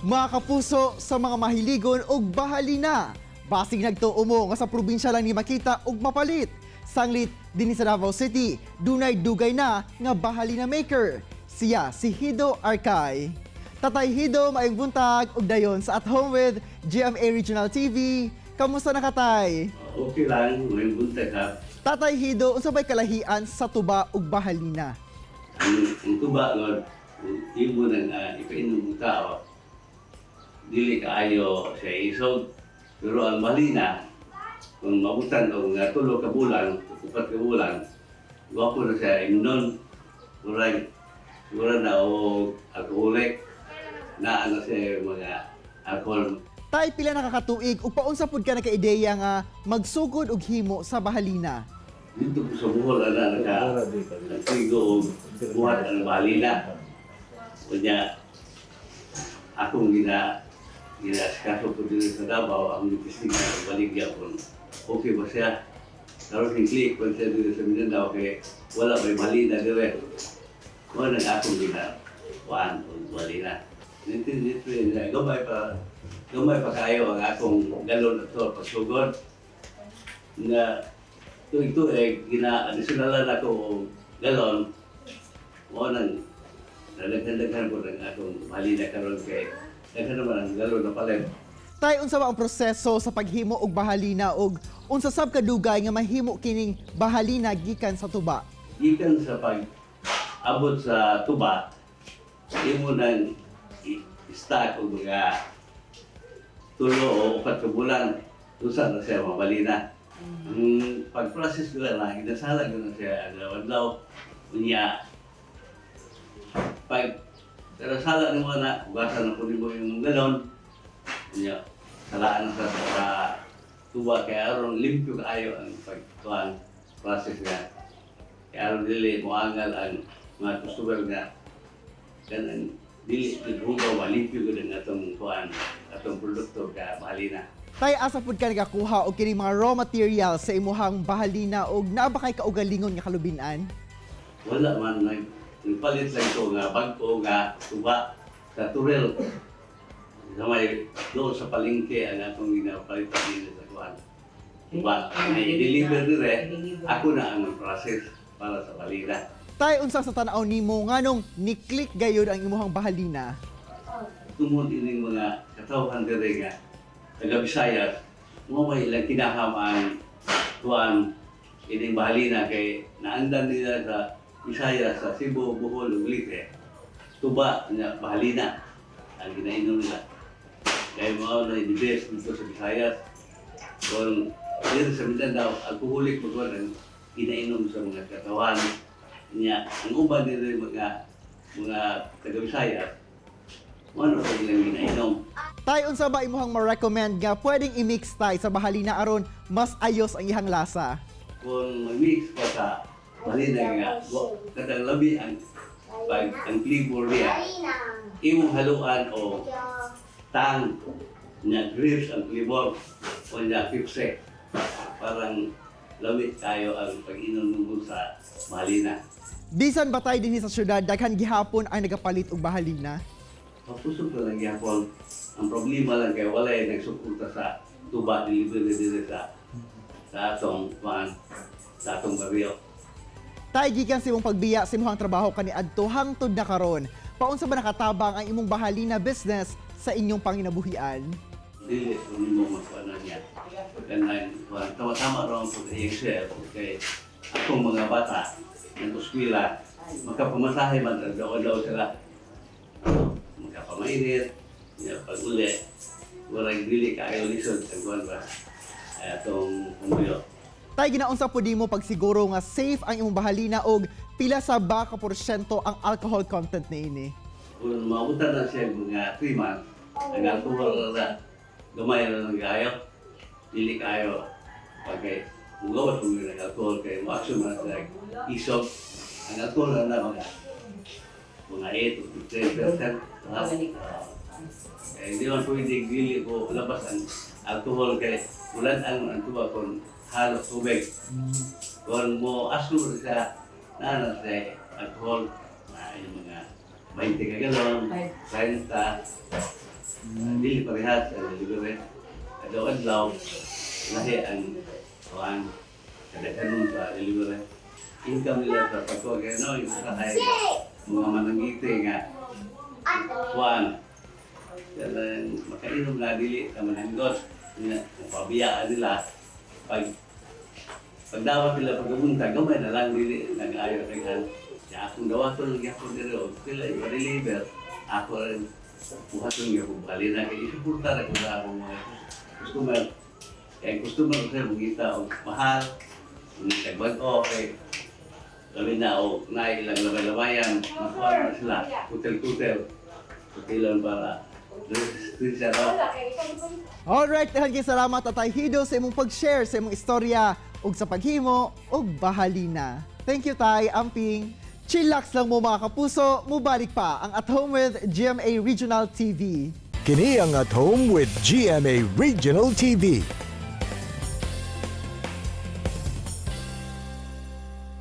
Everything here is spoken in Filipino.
Mga kapuso sa mga mahiligon og bahalina. Basig nagtuo mo nga sa probinsya lang ni makita og mapalit. Sanglit dinhi sa Davao City, dunay dugay na nga bahalina maker. Siya si Hido Arcay. Tatay Hido, maayong buntag ug dayon sa At Home with GMA Regional TV. Kamusta na katay? Okay lang, may buntag ha. Tatay Hido, unsa bay kalahian sa tuba ug bahalina? Ang tuba nga, imo nang ipainom ng tao, dili kaayo siya isog. Pero ang balina, kung mabutan o nga 3 ka bulan, 4 ka bulan, gwapo na siya imnon. Murag na o alcoholic, na ano siya mga alcohol. Tay pila nakakatuig ug paunsa pud ka naka-ideya nga magsugod og himo sa bahalina? Dito po sa buhol, nagtigo o buhat ang balina. Kanya, akong ginasikaso ko dito sa Davao, ang nagtisig na baligya ko. Okay ba siya? Karoon yung click, kung siya dito sa Mindanao, kaya wala may balina dire. Kung nang akong ginawaan o balina. Nito yun, gamay pa kayo ang akong galon at ito, pagsugod. Na ito gina-additionalan ako o galon. O nang nalaghan ko ng akong balina karoon kay daghan naman ang galon na palit. Tay, unsa ba ang proseso sa paghimo og bahalina ug unsa sab kadugay nga mahimo kining bahalina gikan sa tuba? Gikan sa pag-abot sa tuba, imo nang i-stack o mga 3 o 4 ka bulan, tusa na siya mabalina. Ang pag-process ko na, ginasala ko na siya adlaw-adlaw. Unya, pag sala ni mo na, hugasan na po mo yung galon. Unya, salaan na sa tuba, kaya aron limpyo kaayo ang pag-tuan process nga. Kaya aron dili mo angal ang mga customer nga. Ganun, dili hugaw malimpyo ko ng atong produkto ka bahalina. Tay, asa pud ka nagakuha og kining mga raw materials sa imuhang bahalina ug naa ba kay kaugalingon nga kalubinan? Wala man, nagpalit lang ito nga bagko nga tuba sa turel. May doon sa palengke ang atong ginapalitan nila sa kuhan. Tuba, na i-deliver dire, ako na ang process para sa balina. Tay, unsa sa tan-aw nimo nganong ni-click gayud ang imuhang bahalina? Tungod ining mga katawhan dire nga taga Visayas, mo may ilang kinahamaan tuan ining bahalina kay naandan nila sa Visayas, sa Cebu, Bohol, ug Leyte. Tuba nga bahalina ang ginainom nila. Kaya mga na i-best dito sa Visayas. Kung dito sa Mindanao, alcoholic mo ang ginainom sa mga katawan niya. Ang uban nila mga taga Visayas, ano pa ilang ginainom. Tay, unsa ba imuhang ma-recommend nga pwedeng i-mix tay sa bahalina aron mas ayos ang ihang lasa? Kung mag-mix pa sa balina nga, kadang labi ang flavor niya, imong haluan o tang na grapes ang flavor o na pipse. Parang labi tayo ang pag-inom mo sa balina. Bisan ba tay dinhi sa syudad daghan gihapon ang nagapalit og bahalina? Mapusog na lang yapon. Ang problema lang kay wala yung nagsuporta sa tuba delivery dire sa atong baryo. Tay, gikan sa imong pagbiya sa imong trabaho kaniadto hangtod na karon, paunsa ba nakatabang ang imong bahalina business sa inyong panginabuhian? Dili kung mo magpaano niya. Ganun, tama-tama rin po sa Excel. Okay. Akong mga bata, nag-uskwila, magkapamasahe man, daw sila. Magkapamainit, pag-uli, walang dili kaayo lisod sa kuwan ba? Itong pamilyo. Tay, ginaunsa po di mo pagsiguro nga safe ang imong bahalina og pila sa ba ka porsyento ang alcohol content niini? Kung mabutan na siya mga 3 months, ang alcohol na gamay na ng kayo, dili kayo. Pagkay, kung gawas mo ng alcohol kayo, ma-action na sa isog, ang alcohol na mga 8 to 10%. Kaya hindi man pwede dili ko labas ang alcohol kay ulan ang tuba kung halos tubig. Kung mo aslo sa nanas sa alcohol, yung mga 20 ka galon, 30, Dili parehas ang delivery. Adlaw-adlaw, lahi ang kuan kada kanon sa delivery. Income nila sa pagkuha kaya no, yung sa kay mga manangiti nga kuan. Kaya makainom na dili ka mananggot. Pabiyaan nila pagdawat nila pagkabuntag, gamay na lang dili nag-ayo kay kan. Ya akong dawaton gyapon diri sila i-deliver. Ako rin buhaton gyapon bali na kay isuporta ra ko sa akong mga customer. Kaya customer ko sa mugita og mahal. Nagtagwag okay. Labi na o nailang lamay-lamayan, makuha na sila, kutel-kutel. Kutilan para doon siya raw. Alright, daghang salamat Tatay Hido sa imong pag-share sa imong istorya ug sa paghimo og bahalina. Thank you Tay Amping. Chillax lang mo mga kapuso, mubalik pa ang At Home with GMA Regional TV. Kini ang At Home with GMA Regional TV.